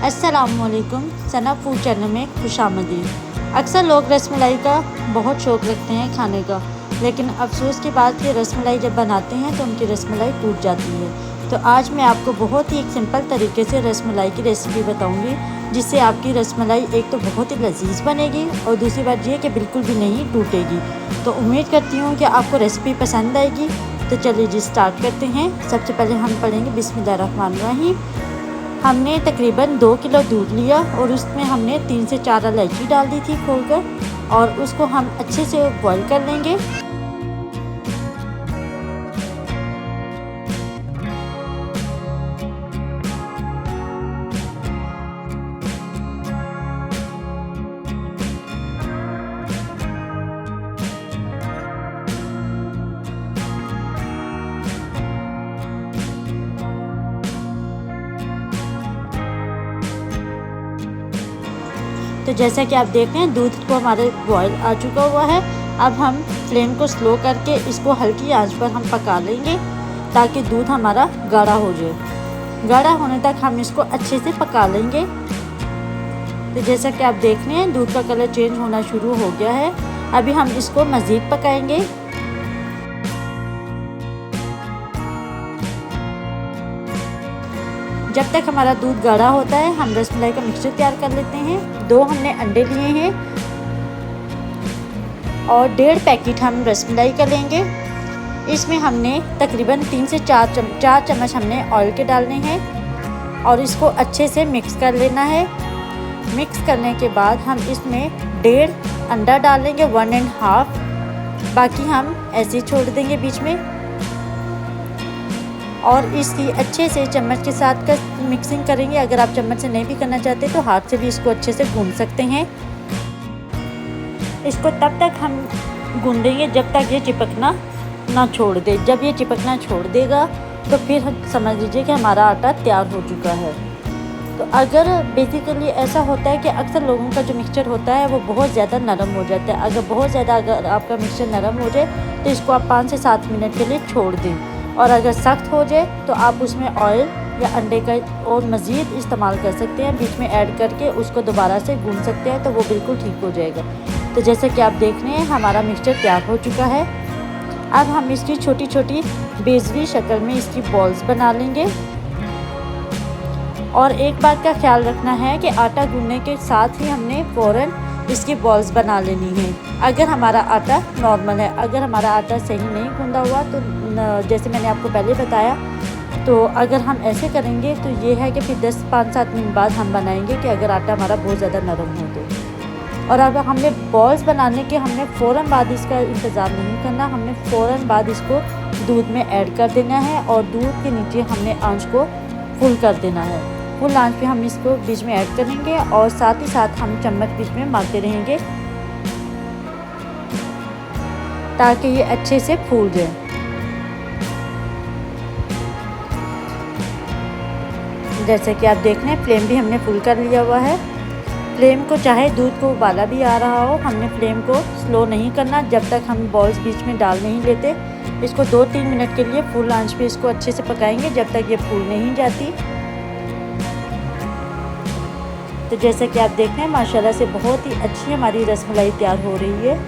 अस्सलामुअलैकुम। सना food channel में खुशामदीद। अक्सर लोग रसमलाई का बहुत शौक़ रखते हैं खाने का, लेकिन अफसोस की बात कि रसमलाई जब बनाते हैं तो उनकी रसमलाई टूट जाती है। तो आज मैं आपको बहुत ही एक सिंपल तरीके से रसमलाई की रेसिपी बताऊंगी, जिससे आपकी रसमलाई एक तो बहुत ही लजीज बनेगी और दूसरी बात ये कि बिल्कुल भी नहीं टूटेगी। तो उम्मीद करती हूँ कि आपको रेसिपी पसंद आएगी। तो चलिए जी स्टार्ट करते हैं। सबसे पहले हम पढ़ेंगे बिस्मिल्लाहिर्रहमानिर्रहीम। हमने तकरीबन 2 किलो दूध लिया और उसमें हमने 3 से 4 इलायची डाल दी थी खोलकर, और उसको हम अच्छे से बॉईल कर लेंगे। तो जैसा कि आप देख रहे हैं दूध को हमारे बॉयल आ चुका हुआ है। अब हम फ्लेम को स्लो करके इसको हल्की आंच पर हम पका लेंगे ताकि दूध हमारा गाढ़ा हो जाए। गाढ़ा होने तक हम इसको अच्छे से पका लेंगे। तो जैसा कि आप देख रहे हैं दूध का कलर चेंज होना शुरू हो गया है। अभी हम इसको मज़ीद पकाएंगे। जब तक हमारा दूध गाढ़ा होता है हम रसमलाई का मिक्सचर तैयार कर लेते हैं। 2 हमने अंडे लिए हैं और 1.5 पैकेट हम रसमलाई का लेंगे। इसमें हमने तकरीबन 3 से 4 चम्मच हमने ऑयल के डालने हैं और इसको अच्छे से मिक्स कर लेना है। मिक्स करने के बाद हम इसमें 1.5 अंडा डालेंगे, 1.5, बाकी हम ऐसे ही छोड़ देंगे बीच में। और इसकी अच्छे से चम्मच के साथ का मिक्सिंग करेंगे। अगर आप चम्मच से नहीं भी करना चाहते तो हाथ से भी इसको अच्छे से गूंद सकते हैं। इसको तब तक हम गूंदेंगे जब तक ये चिपकना ना छोड़ दे। जब ये चिपकना छोड़ देगा तो फिर समझ लीजिए कि हमारा आटा तैयार हो चुका है। तो अगर बेसिकली ऐसा होता है कि अक्सर लोगों का जो मिक्सचर होता है वो बहुत ज़्यादा नरम हो जाता है। अगर आपका मिक्सचर नरम हो जाए तो इसको आप 5 से 7 मिनट के लिए छोड़ दें, और अगर सख्त हो जाए तो आप उसमें ऑयल या अंडे का और मज़ीद इस्तेमाल कर सकते हैं। बीच में ऐड करके उसको दोबारा से गूंद सकते हैं तो वो बिल्कुल ठीक हो जाएगा। तो जैसे कि आप देख रहे हैं हमारा मिक्सचर तैयार हो चुका है। अब हम इसकी छोटी छोटी बेजवी शक्ल में इसकी बॉल्स बना लेंगे। और एक बात का ख्याल रखना है कि आटा गूंदने के साथ ही हमने फ़ौरन इसकी बॉल्स बना लेनी है। अगर हमारा आटा नॉर्मल है, अगर हमारा आटा सही नहीं गूंदा हुआ तो जैसे मैंने आपको पहले बताया, तो अगर हम ऐसे करेंगे तो ये है कि फिर 5-7 मिनट बाद हम बनाएंगे कि अगर आटा हमारा बहुत ज़्यादा नरम हो तो। और अब हमने बॉल्स बनाने के हमने फ़ौरन बाद इसका इंतज़ार नहीं करना, हमने फ़ौरन बाद इसको दूध में ऐड कर देना है और दूध के नीचे हमने आंच को फुल कर देना है। फुल आंच पे हम इसको बीच में ऐड करेंगे और साथ ही साथ हम चम्मच बीच में मारते रहेंगे ताकि ये अच्छे से फूल जाए। जैसे कि आप देख रहे हैं फ्लेम भी हमने फुल कर लिया हुआ है। फ्लेम को चाहे दूध को उबाला भी आ रहा हो, हमने फ्लेम को स्लो नहीं करना जब तक हम बॉल्स बीच में डाल नहीं लेते। इसको 2-3 मिनट के लिए फुल आंच पे इसको अच्छे से पकाएंगे जब तक ये फूल नहीं जाती। तो जैसे कि आप देख रहे हैं माशाल्लाह से बहुत ही अच्छी हमारी रसमलाई तैयार हो रही है।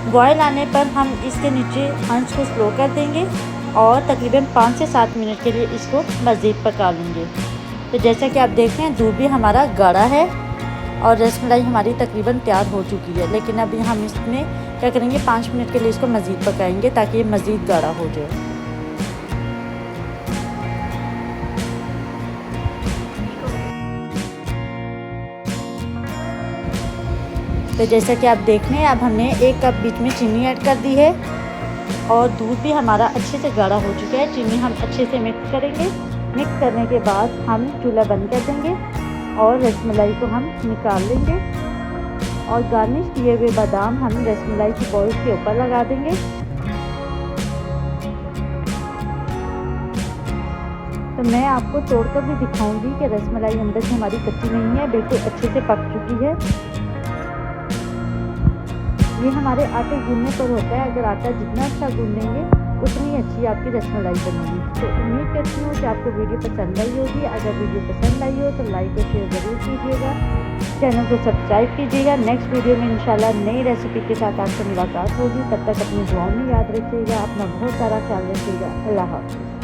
बॉयल आने पर हम इसके नीचे आंच को स्लो कर देंगे और तकरीबन 5 से 7 मिनट के लिए इसको मज़ीद पका लेंगे। तो जैसा कि आप देख रहे हैं दूध भी हमारा गाढ़ा है और रसमलाई हमारी तकरीबन तैयार हो चुकी है। लेकिन अभी हम इसमें क्या करेंगे, 5 मिनट के लिए इसको मज़ीद पकाएंगे ताकि ये मज़ीद गाढ़ा हो जाए। तो जैसा कि आप देख रहे हैं अब हमने 1 कप बीच में चीनी ऐड कर दी है और दूध भी हमारा अच्छे से गाढ़ा हो चुका है। चीनी हम अच्छे से मिक्स करेंगे। मिक्स करने के बाद हम चूल्हा बंद कर देंगे और रसमलाई को हम निकाल लेंगे और गार्निश किए हुए बादाम हम रसमलाई की बॉल्स के ऊपर लगा देंगे। तो मैं आपको तोड़कर भी दिखाऊंगी कि रसमलाई अंदर से हमारी कच्ची नहीं है, बिल्कुल अच्छे से पक चुकी है। ये हमारे आटे गूंदने पर होता है। अगर आटा जितना अच्छा गूंदेंगे उतनी अच्छी आपकी रसमलाई बनेगी। तो उम्मीद करती हूँ कि आपको वीडियो पसंद आई होगी। अगर वीडियो पसंद आई हो तो लाइक और शेयर ज़रूर कीजिएगा, चैनल को सब्सक्राइब कीजिएगा। नेक्स्ट वीडियो में इंशाल्लाह नई रेसिपी के साथ आपसे मुलाकात होगी। तब तक अपनी दुआओं में याद रखिएगा, अपना बहुत सारा ख्याल रखिएगा। अल्लाह हाफ़िज़।